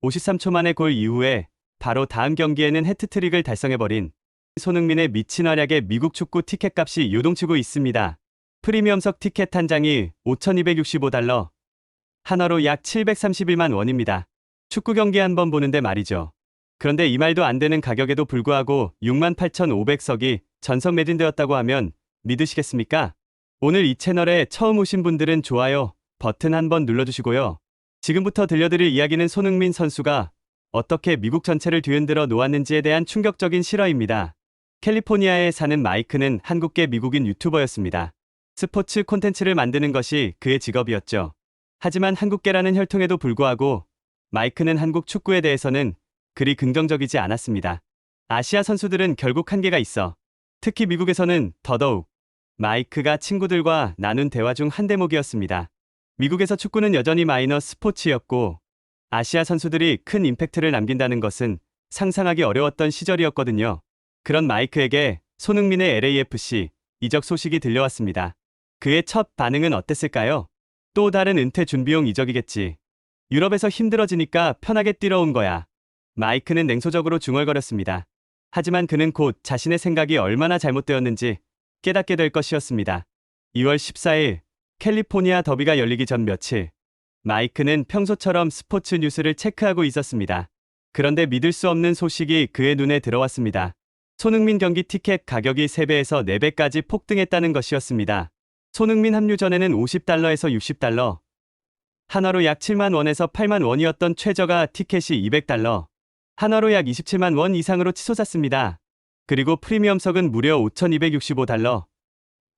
53초 만에 골 이후에 바로 다음 경기에는 해트트릭을 달성해버린 손흥민의 미친 활약에 미국 축구 티켓값이 요동치고 있습니다. 프리미엄석 티켓 한 장이 $5,265, 한화로 약 731만 원입니다. 축구 경기 한 번 보는데 말이죠. 그런데 이 말도 안 되는 가격에도 불구하고 68,500석이 전석 매진되었다고 하면 믿으시겠습니까? 오늘 이 채널에 처음 오신 분들은 좋아요 버튼 한번 눌러주시고요. 지금부터 들려드릴 이야기는 손흥민 선수가 어떻게 미국 전체를 뒤흔들어 놓았는지에 대한 충격적인 실화입니다. 캘리포니아에 사는 마이크는 한국계 미국인 유튜버였습니다. 스포츠 콘텐츠를 만드는 것이 그의 직업이었죠. 하지만 한국계라는 혈통에도 불구하고 마이크는 한국 축구에 대해서는 그리 긍정적이지 않았습니다. 아시아 선수들은 결국 한계가 있어. 특히 미국에서는 더더욱 마이크가 친구들과 나눈 대화 중 한 대목이었습니다. 미국에서 축구는 여전히 마이너 스포츠였고 아시아 선수들이 큰 임팩트를 남긴다는 것은 상상하기 어려웠던 시절이었거든요. 그런 마이크에게 손흥민의 LAFC 이적 소식이 들려왔습니다. 그의 첫 반응은 어땠을까요? 또 다른 은퇴 준비용 이적이겠지. 유럽에서 힘들어지니까 편하게 뛰러 온 거야. 마이크는 냉소적으로 중얼거렸습니다. 하지만 그는 곧 자신의 생각이 얼마나 잘못되었는지 깨닫게 될 것이었습니다. 2월 14일 캘리포니아 더비가 열리기 전 며칠 마이크는 평소처럼 스포츠 뉴스를 체크하고 있었습니다. 그런데 믿을 수 없는 소식이 그의 눈에 들어왔습니다. 손흥민 경기 티켓 가격이 3배에서 4배까지 폭등했다는 것이었습니다. 손흥민 합류 전에는 $50에서 $60, 한화로 약 7만 원에서 8만 원이었던 최저가 티켓이 $200, 한화로 약 27만 원 이상으로 치솟았습니다. 그리고 프리미엄석은 무려 $5,265,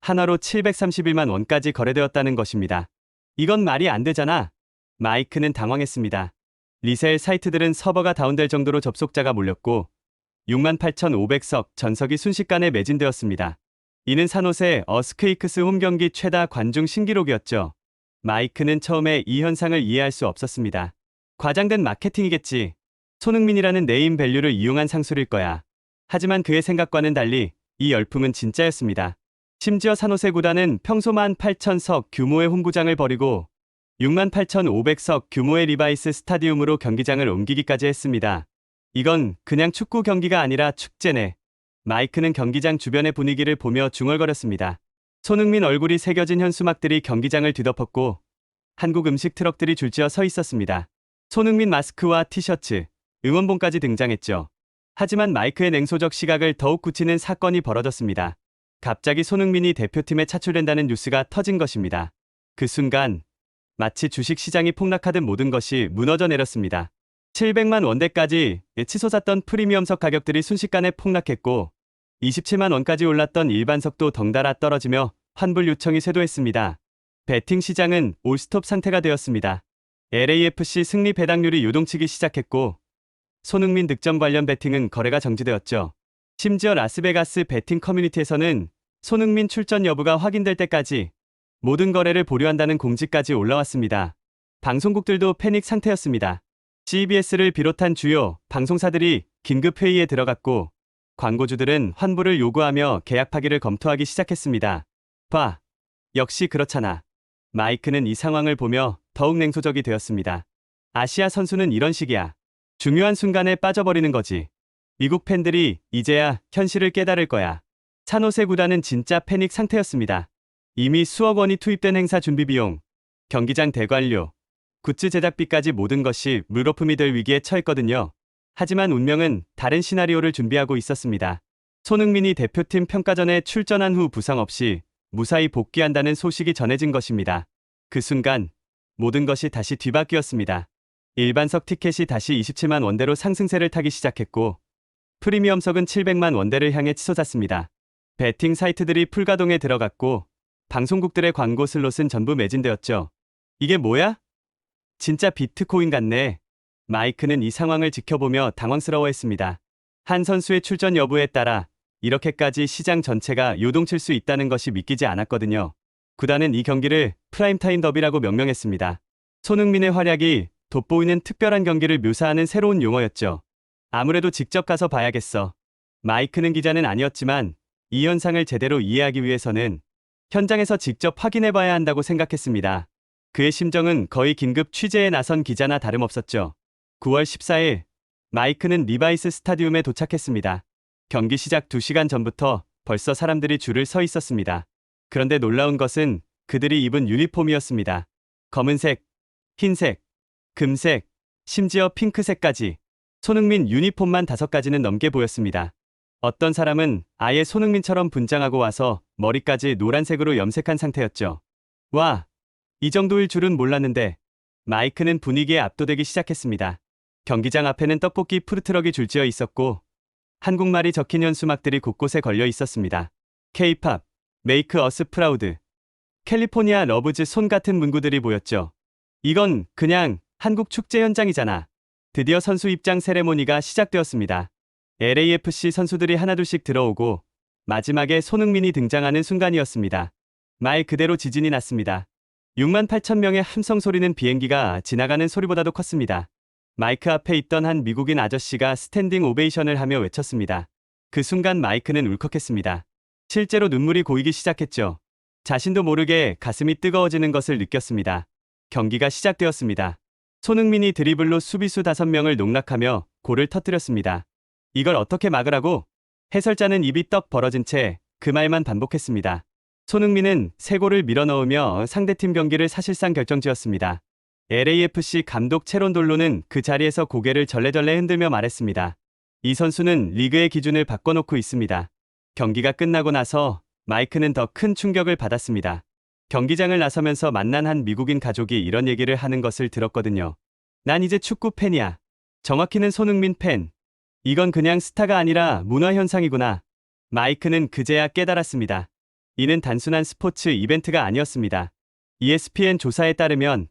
한화로 731만 원까지 거래되었다는 것입니다. 이건 말이 안 되잖아. 마이크는 당황했습니다. 리셀 사이트들은 서버가 다운될 정도로 접속자가 몰렸고 68,500석 전석이 순식간에 매진되었습니다. 이는 산호세 어스퀘이크스 홈 경기 최다 관중 신기록이었죠. 마이크는 처음에 이 현상을 이해할 수 없었습니다. 과장된 마케팅이겠지. 손흥민이라는 네임 밸류를 이용한 상술일 거야. 하지만 그의 생각과는 달리 이 열풍은 진짜였습니다. 심지어 산호세 구단은 평소 18,000석 규모의 홈구장을 버리고 68,500석 규모의 리바이스 스타디움으로 경기장을 옮기기까지 했습니다. 이건 그냥 축구 경기가 아니라 축제네. 마이크는 경기장 주변의 분위기를 보며 중얼거렸습니다. 손흥민 얼굴이 새겨진 현수막들이 경기장을 뒤덮었고 한국 음식 트럭들이 줄지어 서 있었습니다. 손흥민 마스크와 티셔츠, 응원봉까지 등장했죠. 하지만 마이크의 냉소적 시각을 더욱 굳히는 사건이 벌어졌습니다. 갑자기 손흥민이 대표팀에 차출된다는 뉴스가 터진 것입니다. 그 순간 마치 주식시장이 폭락하듯 모든 것이 무너져 내렸습니다. 700만 원대까지 치솟았던 프리미엄석 가격들이 순식간에 폭락했고 27만 원까지 올랐던 일반석도 덩달아 떨어지며 환불 요청이 쇄도했습니다. 베팅 시장은 올스톱 상태가 되었습니다. LAFC 승리 배당률이 요동치기 시작했고 손흥민 득점 관련 베팅은 거래가 정지되었죠. 심지어 라스베가스 베팅 커뮤니티에서는 손흥민 출전 여부가 확인될 때까지 모든 거래를 보류한다는 공지까지 올라왔습니다. 방송국들도 패닉 상태였습니다. CBS를 비롯한 주요 방송사들이 긴급 회의에 들어갔고 광고주들은 환불을 요구하며 계약 파기를 검토하기 시작했습니다. 봐. 역시 그렇잖아. 마이크는 이 상황을 보며 더욱 냉소적이 되었습니다. 아시아 선수는 이런 식이야. 중요한 순간에 빠져버리는 거지. 미국 팬들이 이제야 현실을 깨달을 거야. 산호세 구단은 진짜 패닉 상태였습니다. 이미 수억 원이 투입된 행사 준비 비용, 경기장 대관료, 굿즈 제작비까지 모든 것이 물거품이 될 위기에 처했거든요. 하지만 운명은 다른 시나리오를 준비하고 있었습니다. 손흥민이 대표팀 평가전에 출전한 후 부상 없이 무사히 복귀한다는 소식이 전해진 것입니다. 그 순간 모든 것이 다시 뒤바뀌었습니다. 일반석 티켓이 다시 27만 원대로 상승세를 타기 시작했고 프리미엄석은 700만 원대를 향해 치솟았습니다. 베팅 사이트들이 풀가동에 들어갔고 방송국들의 광고 슬롯은 전부 매진되었죠. 이게 뭐야? 진짜 비트코인 같네. 마이크는 이 상황을 지켜보며 당황스러워했습니다. 한 선수의 출전 여부에 따라 이렇게까지 시장 전체가 요동칠 수 있다는 것이 믿기지 않았거든요. 구단은 이 경기를 프라임타임 더비라고 명명했습니다. 손흥민의 활약이 돋보이는 특별한 경기를 묘사하는 새로운 용어였죠. 아무래도 직접 가서 봐야겠어. 마이크는 기자는 아니었지만 이 현상을 제대로 이해하기 위해서는 현장에서 직접 확인해봐야 한다고 생각했습니다. 그의 심정은 거의 긴급 취재에 나선 기자나 다름없었죠. 9월 14일, 마이크는 리바이스 스타디움에 도착했습니다. 경기 시작 2시간 전부터 벌써 사람들이 줄을 서 있었습니다. 그런데 놀라운 것은 그들이 입은 유니폼이었습니다. 검은색, 흰색, 금색, 심지어 핑크색까지. 손흥민 유니폼만 5가지는 넘게 보였습니다. 어떤 사람은 아예 손흥민처럼 분장하고 와서 머리까지 노란색으로 염색한 상태였죠. 와, 이 정도일 줄은 몰랐는데. 마이크는 분위기에 압도되기 시작했습니다. 경기장 앞에는 떡볶이 푸드트럭이 줄지어 있었고 한국말이 적힌 현수막들이 곳곳에 걸려 있었습니다. K-팝, 메이크 어스 프라우드, 캘리포니아 러브즈 손 같은 문구들이 보였죠. 이건 그냥 한국 축제 현장이잖아. 드디어 선수 입장 세레모니가 시작되었습니다. LAFC 선수들이 하나둘씩 들어오고 마지막에 손흥민이 등장하는 순간이었습니다. 말 그대로 지진이 났습니다. 6만 8천 명의 함성 소리는 비행기가 지나가는 소리보다도 컸습니다. 마이크 앞에 있던 한 미국인 아저씨가 스탠딩 오베이션을 하며 외쳤습니다. 그 순간 마이크는 울컥했습니다. 실제로 눈물이 고이기 시작했죠. 자신도 모르게 가슴이 뜨거워지는 것을 느꼈습니다. 경기가 시작되었습니다. 손흥민이 드리블로 수비수 5명을 농락하며 골을 터뜨렸습니다. 이걸 어떻게 막으라고? 해설자는 입이 떡 벌어진 채 그 말만 반복했습니다. 손흥민은 3골을 밀어넣으며 상대팀 경기를 사실상 결정지었습니다. LAFC 감독 체론돌로는 그 자리에서 고개를 절레절레 흔들며 말했습니다. 이 선수는 리그의 기준을 바꿔놓고 있습니다. 경기가 끝나고 나서 마이크는 더 큰 충격을 받았습니다. 경기장을 나서면서 만난 한 미국인 가족이 이런 얘기를 하는 것을 들었거든요. 난 이제 축구 팬이야. 정확히는 손흥민 팬. 이건 그냥 스타가 아니라 문화현상이구나. 마이크는 그제야 깨달았습니다. 이는 단순한 스포츠 이벤트가 아니었습니다. ESPN 조사에 따르면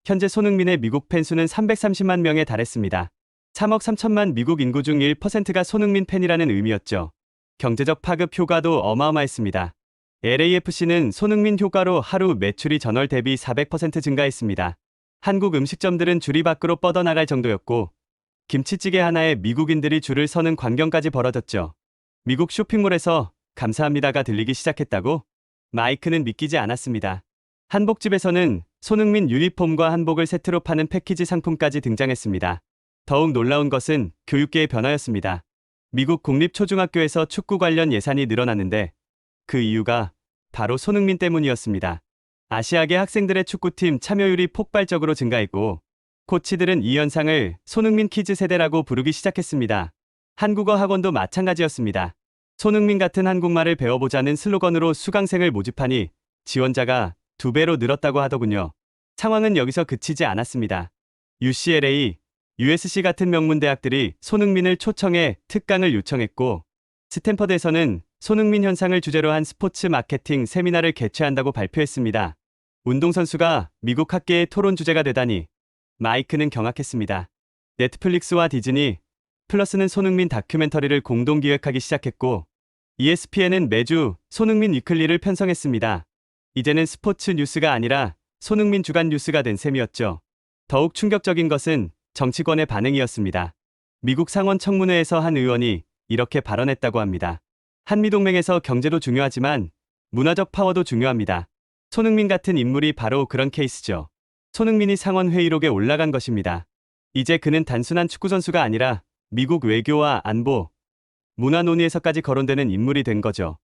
현재 손흥민의 미국 팬수는 330만 명에 달했습니다. 3억 3천만 미국 인구 중 1%가 손흥민 팬이라는 의미였죠. 경제적 파급 효과도 어마어마했습니다. LAFC는 손흥민 효과로 하루 매출이 전월 대비 400% 증가했습니다. 한국 음식점들은 줄이 밖으로 뻗어나갈 정도였고 김치찌개 하나에 미국인들이 줄을 서는 광경까지 벌어졌죠. 미국 쇼핑몰에서 감사합니다가 들리기 시작했다고? 마이크는 믿기지 않았습니다. 한복집에서는 손흥민 유니폼과 한복을 세트로 파는 패키지 상품까지 등장했습니다. 더욱 놀라운 것은 교육계의 변화였습니다. 미국 공립초중학교에서 축구 관련 예산이 늘어났는데 그 이유가 바로 손흥민 때문이었습니다. 아시아계 학생들의 축구팀 참여율이 폭발적으로 증가했고 코치들은 이 현상을 손흥민 키즈 세대라고 부르기 시작했습니다. 한국어 학원도 마찬가지였습니다. 손흥민 같은 한국말을 배워보자는 슬로건으로 수강생을 모집하니 지원자가 2배로 늘었다고 하더군요. 상황은 여기서 그치지 않았습니다. UCLA, USC 같은 명문 대학들이 손흥민을 초청해 특강을 요청했고 스탠퍼드에서는 손흥민 현상을 주제로 한 스포츠 마케팅 세미나를 개최한다고 발표했습니다. 운동선수가 미국 학계의 토론 주제가 되다니 마이크는 경악했습니다. 넷플릭스와 디즈니 플러스는 손흥민 다큐멘터리를 공동 기획하기 시작했고 ESPN은 매주 손흥민 위클리를 편성했습니다. 이제는 스포츠 뉴스가 아니라 손흥민 주간 뉴스가 된 셈이었죠. 더욱 충격적인 것은 정치권의 반응이었습니다. 미국 상원 청문회에서 한 의원이 이렇게 발언했다고 합니다. 한미동맹에서 경제도 중요하지만 문화적 파워도 중요합니다. 손흥민 같은 인물이 바로 그런 케이스죠. 손흥민이 상원 회의록에 올라간 것입니다. 이제 그는 단순한 축구선수가 아니라 미국 외교와 안보, 문화 논의에서까지 거론되는 인물이 된 거죠.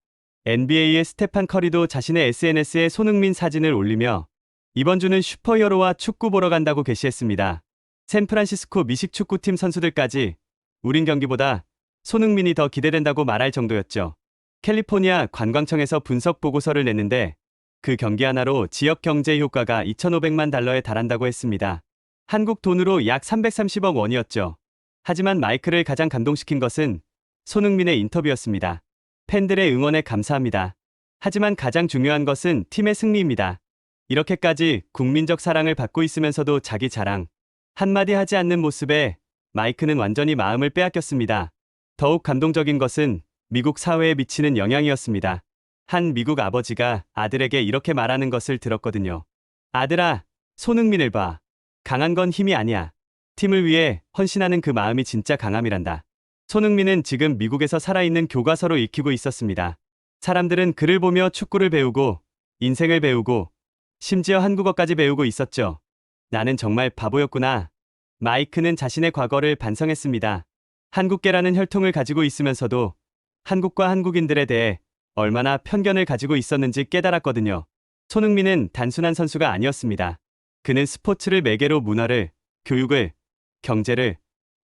NBA의 스테판 커리도 자신의 SNS에 손흥민 사진을 올리며 이번 주는 슈퍼히어로와 축구 보러 간다고 게시했습니다. 샌프란시스코 미식 축구팀 선수들까지 우린 경기보다 손흥민이 더 기대된다고 말할 정도였죠. 캘리포니아 관광청에서 분석 보고서를 냈는데 그 경기 하나로 지역 경제 효과가 2,500만 달러에 달한다고 했습니다. 한국 돈으로 약 330억 원이었죠. 하지만 마이크를 가장 감동시킨 것은 손흥민의 인터뷰였습니다. 팬들의 응원에 감사합니다. 하지만 가장 중요한 것은 팀의 승리입니다. 이렇게까지 국민적 사랑을 받고 있으면서도 자기 자랑 한마디 하지 않는 모습에 마이크는 완전히 마음을 빼앗겼습니다. 더욱 감동적인 것은 미국 사회에 미치는 영향이었습니다. 한 미국 아버지가 아들에게 이렇게 말하는 것을 들었거든요. 아들아, 손흥민을 봐. 강한 건 힘이 아니야. 팀을 위해 헌신하는 그 마음이 진짜 강함이란다. 손흥민은 지금 미국에서 살아있는 교과서로 익히고 있었습니다. 사람들은 그를 보며 축구를 배우고 인생을 배우고 심지어 한국어까지 배우고 있었죠. 나는 정말 바보였구나. 마이크는 자신의 과거를 반성했습니다. 한국계라는 혈통을 가지고 있으면서도 한국과 한국인들에 대해 얼마나 편견을 가지고 있었는지 깨달았거든요. 손흥민은 단순한 선수가 아니었습니다. 그는 스포츠를 매개로 문화를, 교육을, 경제를,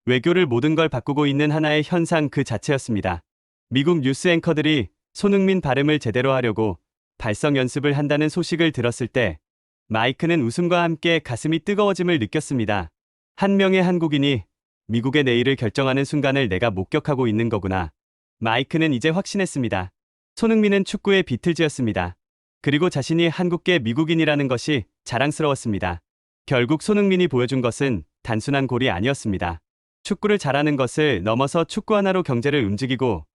외교를 모든 걸 바꾸고 있는 하나의 현상 그 자체였습니다. 미국 뉴스 앵커들이 손흥민 발음을 제대로 하려고 발성 연습을 한다는 소식을 들었을 때 마이크는 웃음과 함께 가슴이 뜨거워짐을 느꼈습니다. 한 명의 한국인이 미국의 내일을 결정하는 순간을 내가 목격하고 있는 거구나. 마이크는 이제 확신했습니다. 손흥민은 축구의 비틀즈였습니다. 그리고 자신이 한국계 미국인이라는 것이 자랑스러웠습니다. 결국 손흥민이 보여준 것은 단순한 골이 아니었습니다. 축구를 잘하는 것을 넘어서 축구 하나로 경제를 움직이고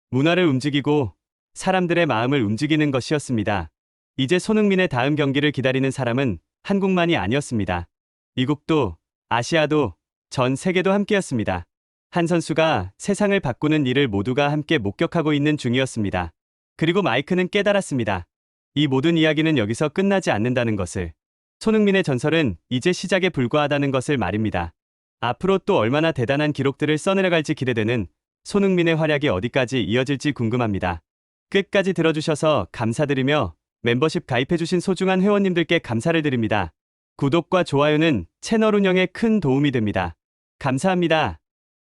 문화를 움직이고 사람들의 마음을 움직이는 것이었습니다. 이제 손흥민의 다음 경기를 기다리는 사람은 한국만이 아니었습니다. 미국도, 아시아도, 전 세계도 함께였습니다. 한 선수가 세상을 바꾸는 일을 모두가 함께 목격하고 있는 중이었습니다. 그리고 마이크는 깨달았습니다. 이 모든 이야기는 여기서 끝나지 않는다는 것을. 손흥민의 전설은 이제 시작에 불과하다는 것을 말입니다. 앞으로 또 얼마나 대단한 기록들을 써내려갈지 기대되는 손흥민의 활약이 어디까지 이어질지 궁금합니다. 끝까지 들어주셔서 감사드리며 멤버십 가입해주신 소중한 회원님들께 감사를 드립니다. 구독과 좋아요는 채널 운영에 큰 도움이 됩니다. 감사합니다.